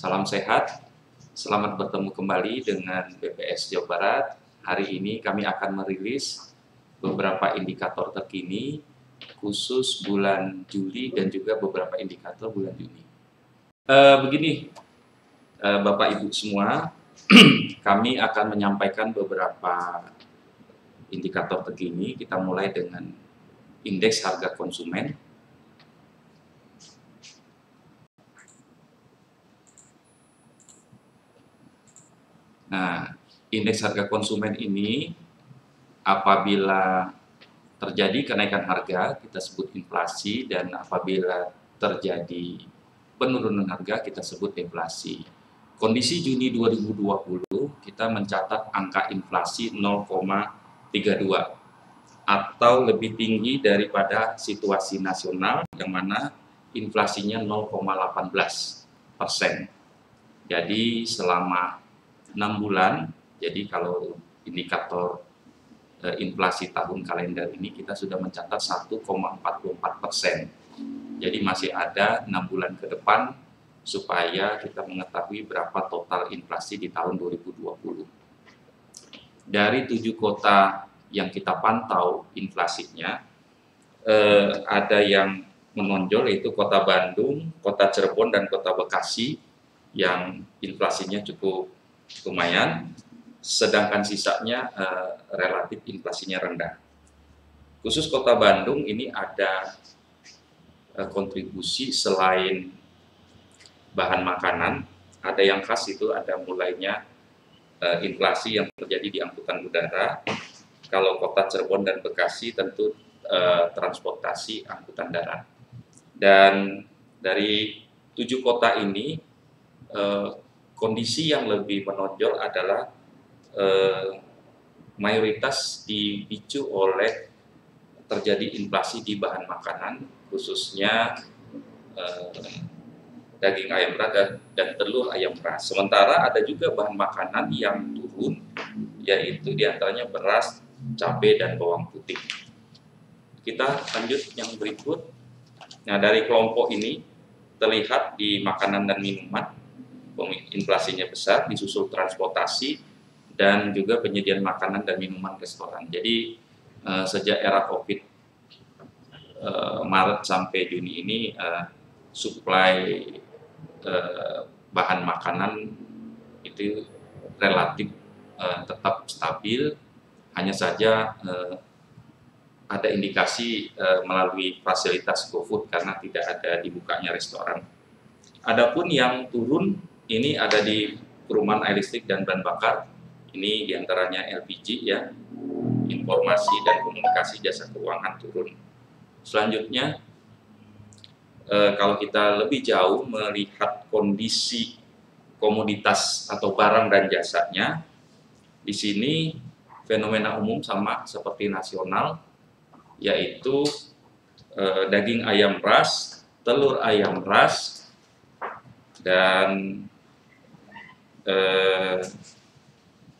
Salam sehat, selamat bertemu kembali dengan BPS Jawa Barat. Hari ini kami akan merilis beberapa indikator terkini khusus bulan Juli dan juga beberapa indikator bulan Juni. Begini, Bapak Ibu semua, kami akan menyampaikan beberapa indikator terkini. Kita mulai dengan indeks harga konsumen. Nah, indeks harga konsumen ini apabila terjadi kenaikan harga, kita sebut inflasi, dan apabila terjadi penurunan harga, kita sebut deflasi. Kondisi Juni 2020, kita mencatat angka inflasi 0,32 atau lebih tinggi daripada situasi nasional yang mana inflasinya 0,18%. Jadi selama 6 bulan, jadi kalau indikator inflasi tahun kalender ini kita sudah mencatat 1,44%. Jadi masih ada 6 bulan ke depan supaya kita mengetahui berapa total inflasi di tahun 2020. Dari 7 kota yang kita pantau inflasinya, ada yang menonjol yaitu Kota Bandung, Kota Cirebon, dan Kota Bekasi yang inflasinya cukup lumayan, sedangkan sisanya relatif inflasinya rendah. Khusus Kota Bandung ini ada kontribusi selain bahan makanan, ada yang khas itu ada mulainya inflasi yang terjadi di angkutan udara. Kalau Kota Cirebon dan Bekasi tentu transportasi angkutan darat. Dan dari 7 kota ini kondisi yang lebih menonjol adalah mayoritas dipicu oleh terjadi inflasi di bahan makanan, khususnya daging ayam ras dan telur ayam ras. Sementara ada juga bahan makanan yang turun, yaitu diantaranya beras, cabai, dan bawang putih. Kita lanjut yang berikut. Nah, dari kelompok ini terlihat di makanan dan minuman inflasinya besar, disusul transportasi dan juga penyediaan makanan dan minuman restoran. Jadi sejak era COVID Maret sampai Juni ini suplai bahan makanan itu relatif tetap stabil, hanya saja ada indikasi melalui fasilitas GoFood karena tidak ada dibukanya restoran. Adapun yang turun ini ada di perumahan air listrik dan bahan bakar. Ini diantaranya LPG ya, informasi dan komunikasi, jasa keuangan turun. Selanjutnya, kalau kita lebih jauh melihat kondisi komoditas atau barang dan jasanya, di sini fenomena umum sama seperti nasional, yaitu daging ayam ras, telur ayam ras, dan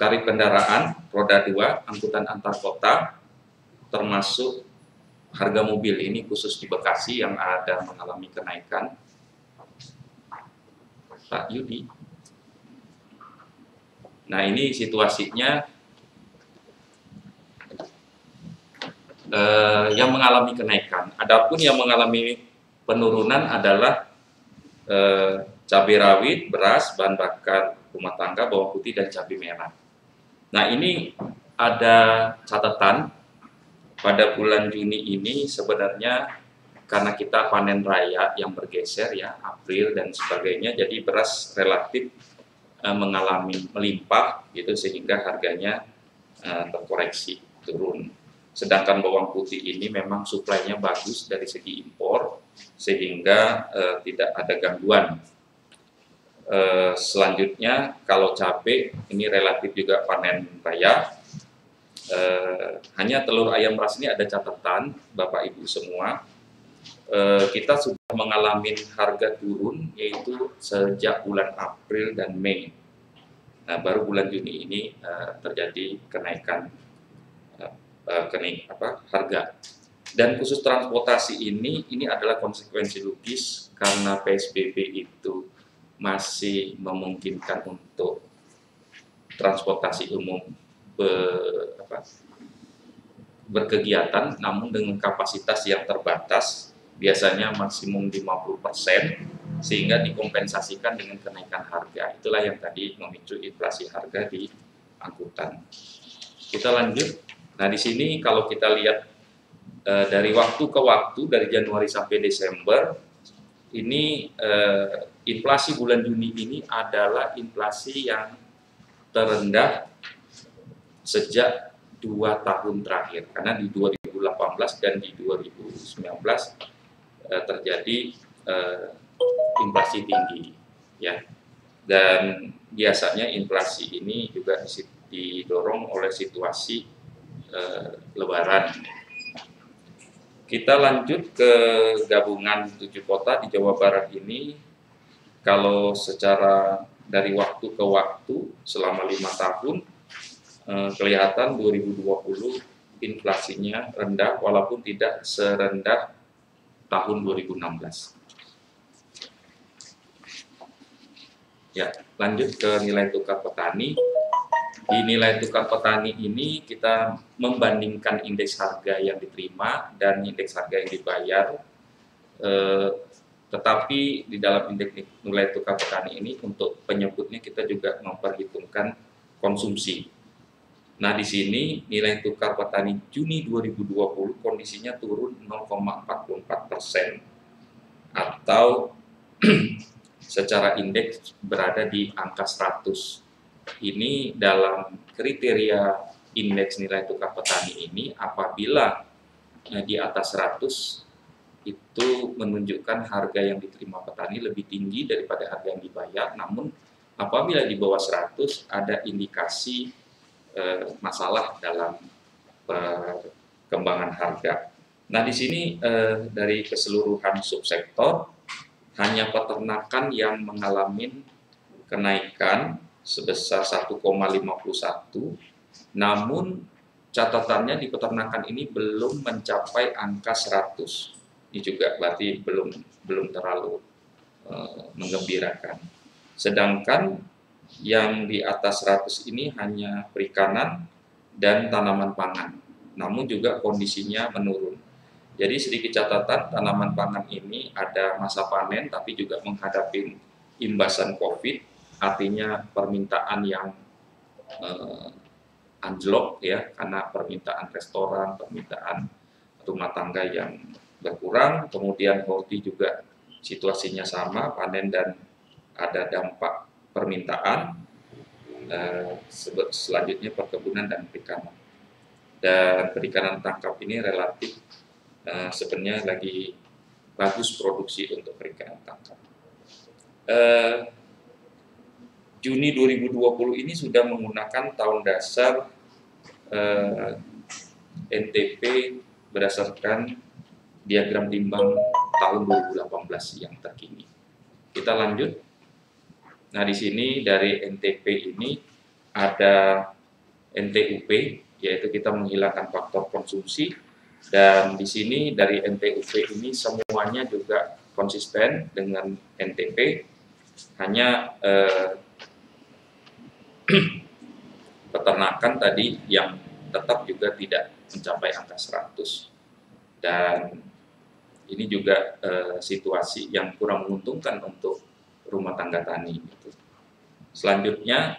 tarif kendaraan roda 2 angkutan antar kota, termasuk harga mobil ini khusus di Bekasi yang ada mengalami kenaikan. Pak Yudi. Nah, ini situasinya yang mengalami kenaikan. Adapun yang mengalami penurunan adalah cabai rawit, beras, bahan bakar rumah tangga, bawang putih, dan cabai merah. Nah, ini ada catatan pada bulan Juni ini sebenarnya karena kita panen raya yang bergeser ya, April dan sebagainya, jadi beras relatif mengalami melimpah gitu sehingga harganya terkoreksi turun. Sedangkan bawang putih ini memang suplainya bagus dari segi impor sehingga tidak ada gangguan. Selanjutnya kalau cabai ini relatif juga panen raya, hanya telur ayam ras ini ada catatan Bapak Ibu semua, kita sudah mengalami harga turun yaitu sejak bulan April dan Mei. Nah, baru bulan Juni ini terjadi kenaikan harga. Dan khusus transportasi ini adalah konsekuensi logis karena PSBB itu masih memungkinkan untuk transportasi umum berkegiatan, namun dengan kapasitas yang terbatas, biasanya maksimum 50%, sehingga dikompensasikan dengan kenaikan harga. Itulah yang tadi memicu inflasi harga di angkutan. Kita lanjut. Nah, di sini kalau kita lihat dari waktu ke waktu, dari Januari sampai Desember, ini inflasi bulan Juni ini adalah inflasi yang terendah sejak 2 tahun terakhir, karena di 2018 dan di 2019 terjadi inflasi tinggi, ya. Dan biasanya inflasi ini juga didorong oleh situasi Lebaran. Kita lanjut ke gabungan 7 kota di Jawa Barat ini. Kalau secara dari waktu ke waktu selama 5 tahun, kelihatan 2020 inflasinya rendah walaupun tidak serendah tahun 2016. Ya, lanjut ke nilai tukar petani. Di nilai tukar petani ini kita membandingkan indeks harga yang diterima dan indeks harga yang dibayar. Tetapi di dalam indeks nilai tukar petani ini untuk penyebutnya kita juga memperhitungkan konsumsi. Nah, di sini nilai tukar petani Juni 2020 kondisinya turun 0,44% atau secara indeks berada di angka 100. Ini dalam kriteria indeks nilai tukar petani ini, apabila di atas 100 itu menunjukkan harga yang diterima petani lebih tinggi daripada harga yang dibayar. Namun apabila di bawah 100 ada indikasi masalah dalam perkembangan harga. Nah, di sini dari keseluruhan subsektor hanya peternakan yang mengalami kenaikan sebesar 1,51, namun catatannya di peternakan ini belum mencapai angka 100. Ini juga berarti belum terlalu menggembirakan. Sedangkan yang di atas 100 ini hanya perikanan dan tanaman pangan, namun juga kondisinya menurun. Jadi sedikit catatan, tanaman pangan ini ada masa panen tapi juga menghadapi imbasan COVID. Artinya permintaan yang anjlok, ya, karena permintaan restoran, permintaan rumah tangga yang berkurang. Kemudian horti juga situasinya sama, panen dan ada dampak permintaan. Selanjutnya perkebunan dan perikanan. Dan perikanan tangkap ini relatif sebenarnya lagi bagus produksi untuk perikanan tangkap. Juni 2020 ini sudah menggunakan tahun dasar NTP berdasarkan diagram timbang tahun 2018 yang terkini. Kita lanjut. Nah, di sini dari NTP ini ada NTUP, yaitu kita menghilangkan faktor konsumsi, dan di sini dari NTUP ini semuanya juga konsisten dengan NTP, hanya peternakan tadi yang tetap juga tidak mencapai angka 100. Dan ini juga situasi yang kurang menguntungkan untuk rumah tangga tani. Selanjutnya,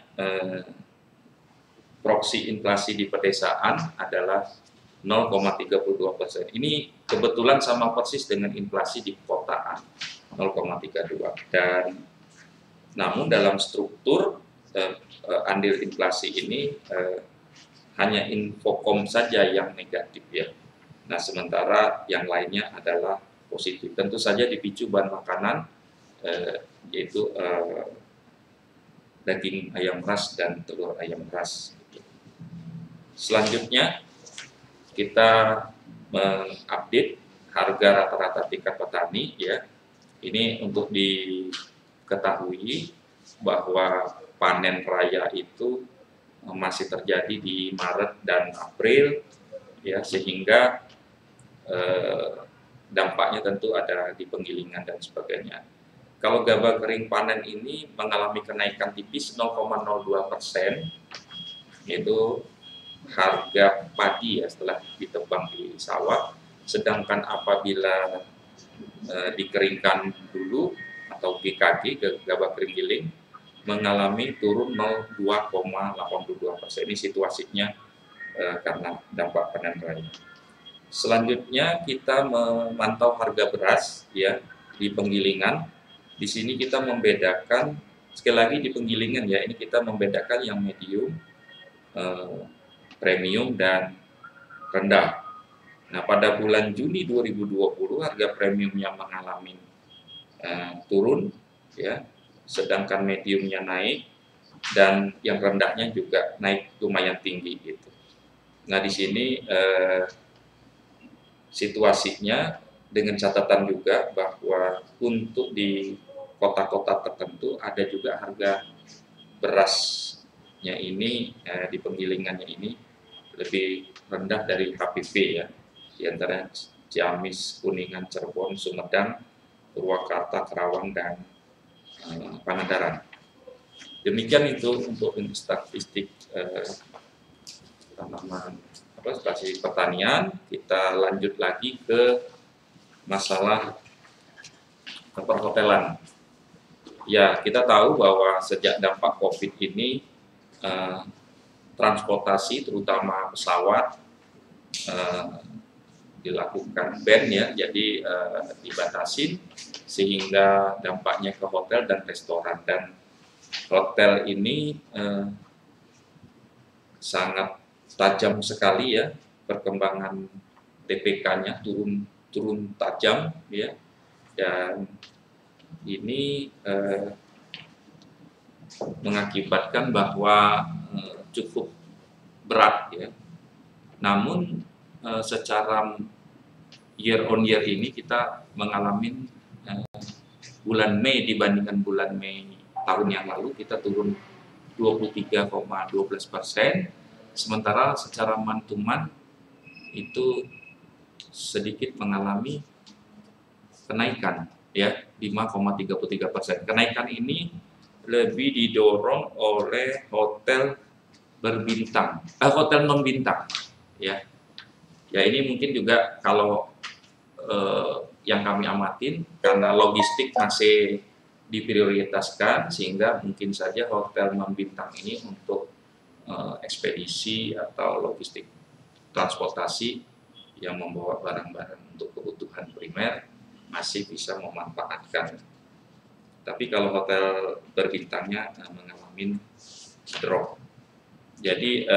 proksi inflasi di pedesaan adalah 0,32%. Ini kebetulan sama persis dengan inflasi di perkotaan, 0,32. Dan namun dalam struktur andil inflasi ini hanya Infocom saja yang negatif, ya. Nah, sementara yang lainnya adalah positif. Tentu saja dipicu bahan makanan, yaitu daging ayam ras dan telur ayam ras. Selanjutnya kita mengupdate harga rata-rata tingkat petani, ya. Ini untuk diketahui bahwa panen raya itu masih terjadi di Maret dan April, ya, sehingga dampaknya tentu ada di penggilingan dan sebagainya. Kalau gabah kering panen ini mengalami kenaikan tipis 0,02%, yaitu harga padi ya setelah ditebang di sawah. Sedangkan apabila dikeringkan dulu atau GKG, gabah kering giling, mengalami turun 0,2,82%. Ini situasinya karena dampak panen raya. Selanjutnya kita memantau harga beras ya di penggilingan. Di sini kita membedakan, sekali lagi di penggilingan ya, ini kita membedakan yang medium, premium dan rendah. Nah, pada bulan Juni 2020 harga premiumnya mengalami turun ya, sedangkan mediumnya naik dan yang rendahnya juga naik lumayan tinggi gitu. Nah, di sini situasinya dengan catatan juga bahwa untuk di kota-kota tertentu ada juga harga berasnya ini di penggilingannya ini lebih rendah dari HPP ya, di antara Ciamis, Kuningan, Cirebon, Sumedang, Purwakarta, Karawang, dan Pangandaran. Demikian itu untuk statistik tanaman statistik pertanian. Kita lanjut lagi ke masalah perhotelan. Ya, kita tahu bahwa sejak dampak COVID ini transportasi terutama pesawat dilakukan ban ya, jadi dibatasi sehingga dampaknya ke hotel dan restoran. Dan hotel ini sangat tajam sekali ya, perkembangan DPK-nya turun tajam ya, dan ini mengakibatkan bahwa cukup berat ya. Namun secara year on year ini kita mengalami bulan Mei dibandingkan bulan Mei tahun yang lalu kita turun 23,12%, sementara secara month to month itu sedikit mengalami kenaikan ya 5,33%. Kenaikan ini lebih didorong oleh hotel berbintang, hotel non bintang ya. Ya, ini mungkin juga kalau yang kami amatin karena logistik masih diprioritaskan, sehingga mungkin saja hotel non bintang ini untuk ekspedisi atau logistik transportasi yang membawa barang-barang untuk kebutuhan primer masih bisa memanfaatkan. Tapi kalau hotel berbintangnya mengalami drop. Jadi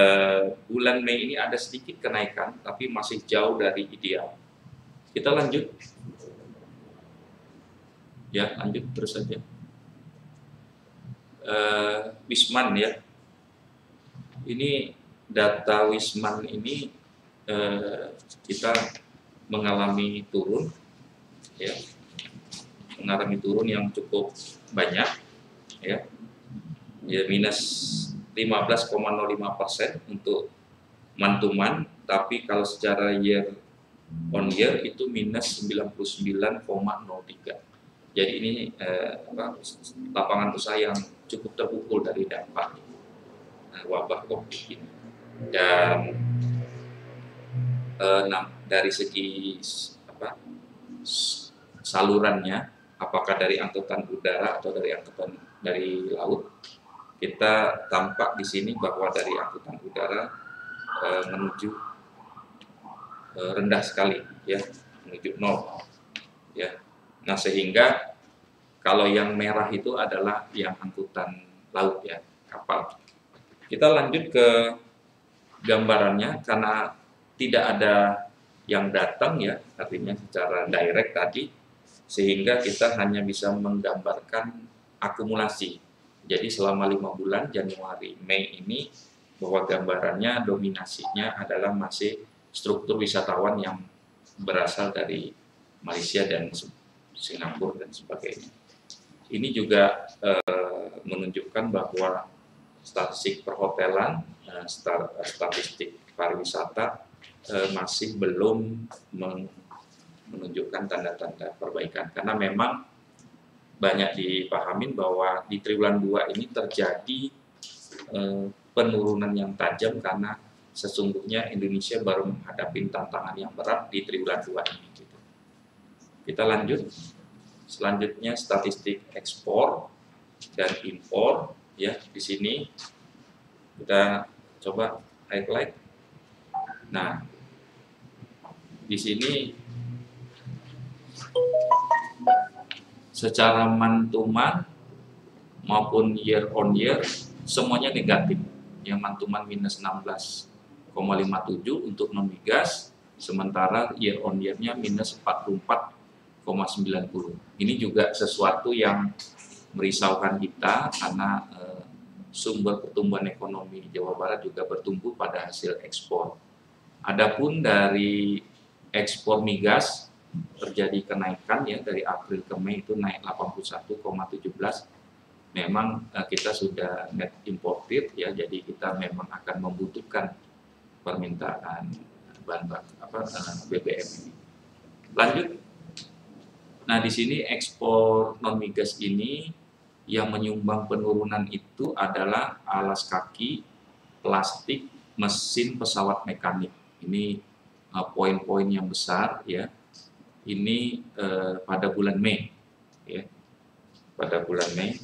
bulan Mei ini ada sedikit kenaikan, tapi masih jauh dari ideal. Kita lanjut. Ya, lanjut terus saja. Wisman ya. Ini data Wisman ini kita mengalami turun, ya, mengalami turun yang cukup banyak, ya, minus 15,05% untuk month to month, tapi kalau secara year on year itu minus 99,03. Jadi ini lapangan usaha yang cukup terpukul dari dampak wabah COVID ini. Dan dari segi salurannya, apakah dari angkutan udara atau dari laut, kita tampak di sini bahwa dari angkutan udara menuju rendah sekali ya, menuju 0 ya. Nah, sehingga kalau yang merah itu adalah yang angkutan laut ya, kapal. Kita lanjut ke gambarannya, karena tidak ada yang datang ya, artinya secara direct tadi, sehingga kita hanya bisa menggambarkan akumulasi. Jadi selama 5 bulan Januari Mei ini, bahwa gambarannya dominasinya adalah masih struktur wisatawan yang berasal dari Malaysia dan Singapura dan sebagainya. Ini juga menunjukkan bahwa statistik perhotelan, statistik pariwisata masih belum menunjukkan tanda-tanda perbaikan, karena memang banyak dipahamin bahwa di triwulan 2 ini terjadi penurunan yang tajam karena sesungguhnya Indonesia baru menghadapi tantangan yang berat di triwulan 2 ini. Gitu. Kita lanjut. Selanjutnya statistik ekspor dan impor, ya. Di sini kita coba highlight. Nah, di sini secara month-to-month maupun year on year semuanya negatif. Yang month-to-month minus 16,57 untuk non migas, sementara year on year-nya minus 44,90. Ini juga sesuatu yang merisaukan kita karena sumber pertumbuhan ekonomi Jawa Barat juga bertumbuh pada hasil ekspor. Adapun dari ekspor migas terjadi kenaikan ya dari April ke Mei itu naik 81,17. Memang kita sudah net imported ya, jadi kita memang akan membutuhkan permintaan bahan BBM ini. Lanjut. Nah, di sini ekspor non migas ini yang menyumbang penurunan itu adalah alas kaki, plastik, mesin pesawat mekanik. Ini poin-poin yang besar ya. Ini pada bulan Mei ya. Pada bulan Mei.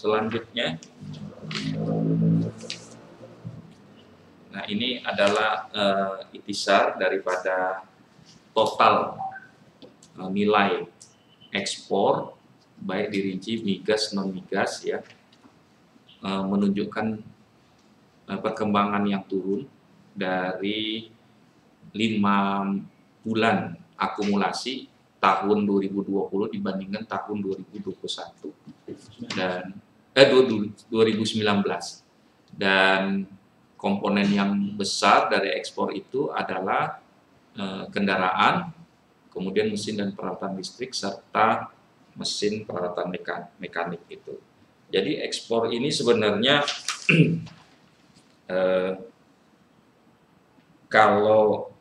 Selanjutnya, nah ini adalah itisar daripada total nilai ekspor baik dirinci migas non migas ya, menunjukkan perkembangan yang turun dari 5 bulan akumulasi tahun 2020 dibandingkan tahun 2021 dan 2019, dan komponen yang besar dari ekspor itu adalah kendaraan, kemudian mesin dan peralatan listrik serta mesin peralatan mekanik itu. Jadi ekspor ini sebenarnya kalau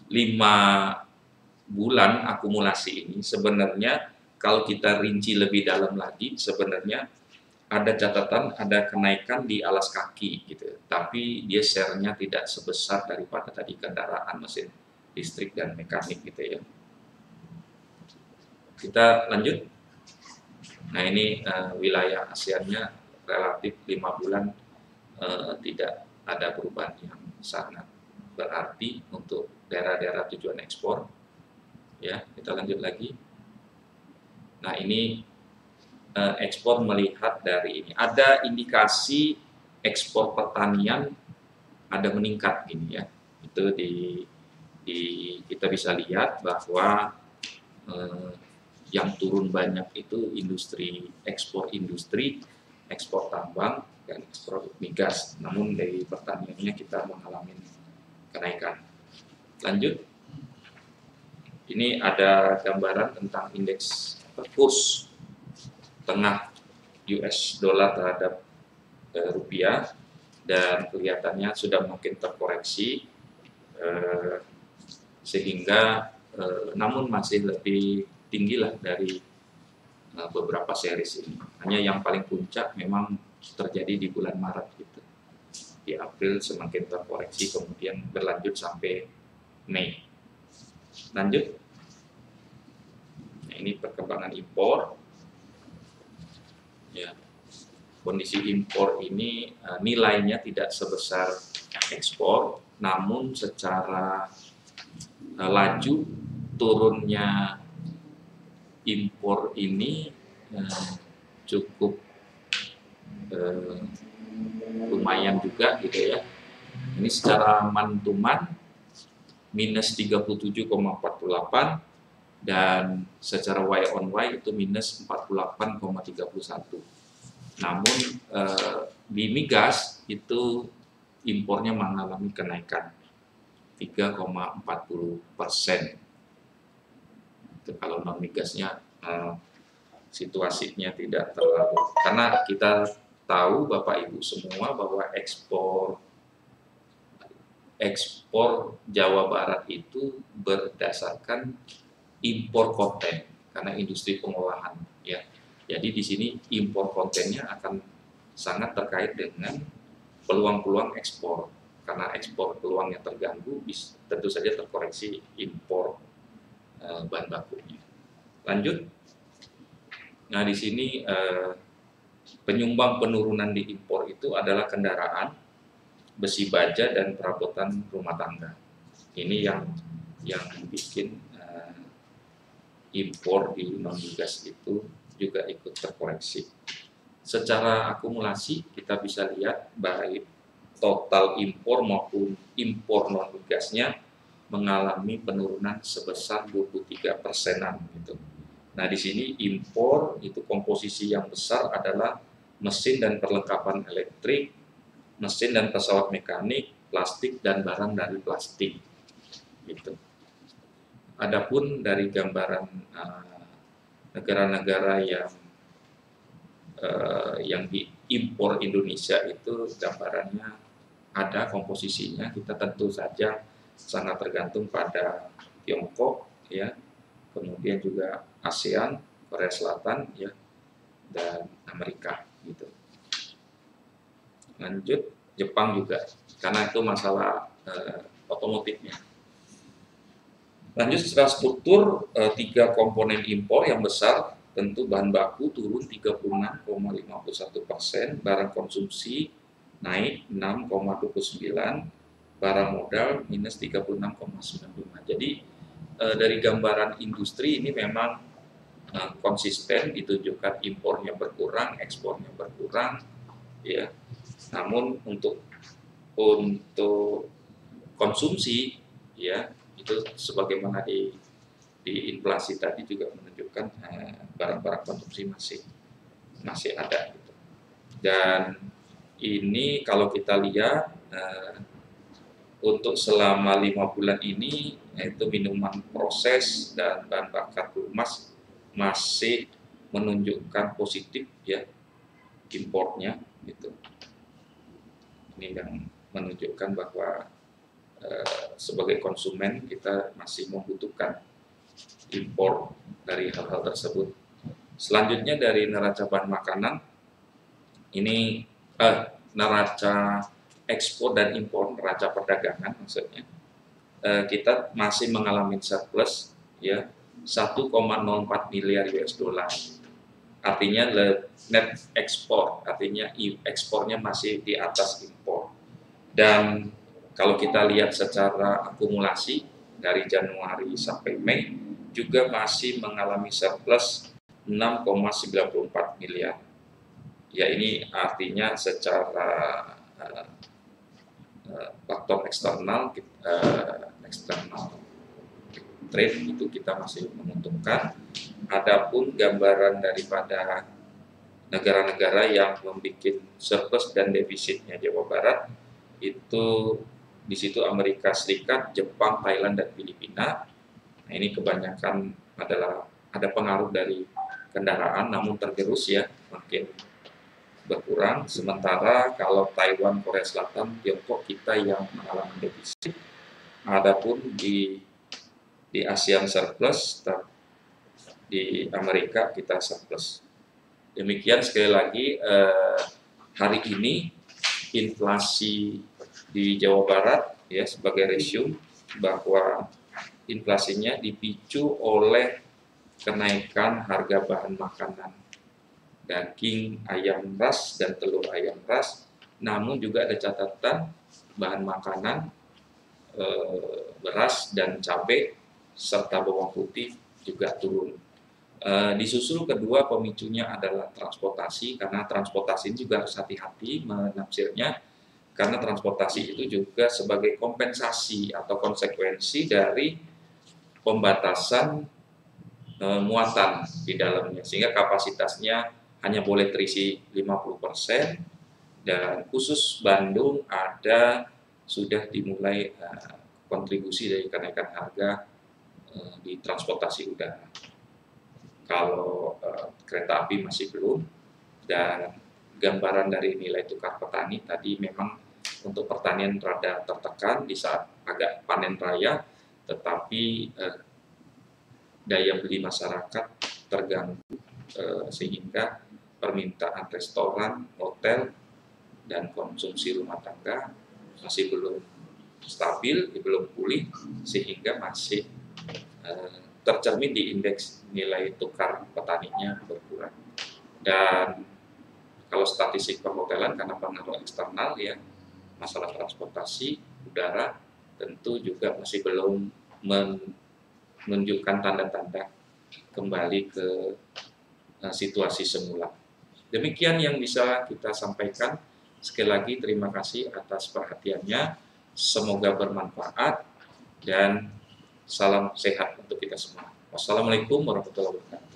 5 bulan akumulasi ini sebenarnya kalau kita rinci lebih dalam lagi sebenarnya ada catatan ada kenaikan di alas kaki gitu, tapi dia share-nya tidak sebesar daripada tadi kendaraan, mesin listrik dan mekanik gitu ya. Kita lanjut. Nah ini wilayah ASEAN-nya relatif 5 bulan tidak ada perubahan yang sangat berarti untuk daerah-daerah tujuan ekspor. Ya, kita lanjut lagi. Nah ini ekspor melihat dari ini ada indikasi ekspor pertanian ada meningkat ini ya. Itu kita bisa lihat bahwa yang turun banyak itu ekspor tambang dan ekspor migas. Namun dari pertaniannya kita mengalami kenaikan. Lanjut. Ini ada gambaran tentang indeks kurs tengah US dollar terhadap rupiah, dan kelihatannya sudah makin terkoreksi sehingga namun masih lebih tinggi lah dari beberapa series ini. Hanya yang paling puncak memang terjadi di bulan Maret gitu. Di April semakin terkoreksi kemudian berlanjut sampai Mei. Lanjut. Nah, ini perkembangan impor. Ya, kondisi impor ini nilainya tidak sebesar ekspor, namun secara laju turunnya impor ini cukup lumayan juga gitu ya. Ini secara month-to-month minus 37,48 dan secara Y on Y itu minus 48,31. Namun di migas itu impornya mengalami kenaikan 3,40%. Itu kalau non migasnya situasinya tidak terlalu, karena kita tahu Bapak Ibu semua bahwa ekspor ekspor Jawa Barat itu berdasarkan impor konten karena industri pengolahan ya. Jadi di sini impor kontennya akan sangat terkait dengan peluang-peluang ekspor. Karena ekspor peluangnya terganggu, tentu saja terkoreksi impor bahan bakunya. Lanjut. Nah, di sini penyumbang penurunan di impor itu adalah kendaraan, besi baja, dan perabotan rumah tangga. Ini yang bikin impor di non-migas itu juga ikut terkoreksi. Secara akumulasi kita bisa lihat baik total impor maupun impor non-migasnya mengalami penurunan sebesar 23%-an gitu. Nah, di sini impor itu komposisi yang besar adalah mesin dan perlengkapan elektrik, mesin dan pesawat mekanik, plastik dan barang dari plastik gitu. Adapun dari gambaran negara-negara yang diimpor Indonesia itu gambarannya ada komposisinya, kita tentu saja sangat tergantung pada Tiongkok ya, kemudian juga ASEAN, Korea Selatan ya, dan Amerika gitu. Lanjut, Jepang juga karena itu masalah otomotifnya. Lanjut, secara struktur, 3 komponen impor yang besar, tentu bahan baku turun 36,51%, barang konsumsi naik 6,29%, barang modal minus 36,95%. Jadi dari gambaran industri ini memang konsisten ditunjukkan impornya berkurang, ekspornya berkurang, ya. Namun untuk konsumsi, ya, itu sebagaimana di inflasi tadi juga menunjukkan barang-barang konsumsi masih ada gitu. Dan ini kalau kita lihat untuk selama 5 bulan ini yaitu minuman proses dan bahan bakar kemas masih menunjukkan positif ya impornya gitu. Ini yang menunjukkan bahwa sebagai konsumen kita masih membutuhkan impor dari hal-hal tersebut. Selanjutnya dari neraca bahan makanan, ini neraca ekspor dan impor, neraca perdagangan maksudnya, kita masih mengalami surplus ya 1,04 miliar US dollar. Artinya net ekspor, artinya ekspornya masih di atas impor. Dan kalau kita lihat secara akumulasi dari Januari sampai Mei juga masih mengalami surplus 6,94 miliar. Ya, ini artinya secara faktor eksternal trade itu kita masih menguntungkan. Adapun gambaran daripada negara-negara yang membuat surplus dan defisitnya Jawa Barat itu di situ Amerika Serikat, Jepang, Thailand, dan Filipina. Nah, ini kebanyakan adalah ada pengaruh dari kendaraan, namun tergerus ya, makin berkurang. Sementara kalau Taiwan, Korea Selatan, Tiongkok kita yang mengalami defisit. Adapun di ASEAN surplus, di Amerika kita surplus. Demikian sekali lagi hari ini inflasi di Jawa Barat ya sebagai resume bahwa inflasinya dipicu oleh kenaikan harga bahan makanan daging ayam ras dan telur ayam ras, namun juga ada catatan bahan makanan beras dan cabai serta bawang putih juga turun. Disusul kedua pemicunya adalah transportasi, karena transportasi juga harus hati-hati menafsirnya, karena transportasi itu juga sebagai kompensasi atau konsekuensi dari pembatasan muatan di dalamnya, sehingga kapasitasnya hanya boleh terisi 50%, dan khusus Bandung sudah dimulai kontribusi dari kenaikan harga di transportasi udara. Kalau kereta api masih belum, dan gambaran dari nilai tukar petani tadi memang untuk pertanian rada tertekan di saat agak panen raya, tetapi daya beli masyarakat terganggu sehingga permintaan restoran, hotel, dan konsumsi rumah tangga masih belum stabil, belum pulih, sehingga masih tercermin di indeks nilai tukar petaninya berkurang. Dan kalau statistik perhotelan karena pengaruh eksternal ya, masalah transportasi udara tentu juga masih belum menunjukkan tanda-tanda kembali ke situasi semula. Demikian yang bisa kita sampaikan. Sekali lagi terima kasih atas perhatiannya. Semoga bermanfaat dan salam sehat untuk kita semua. Wassalamualaikum warahmatullahi wabarakatuh.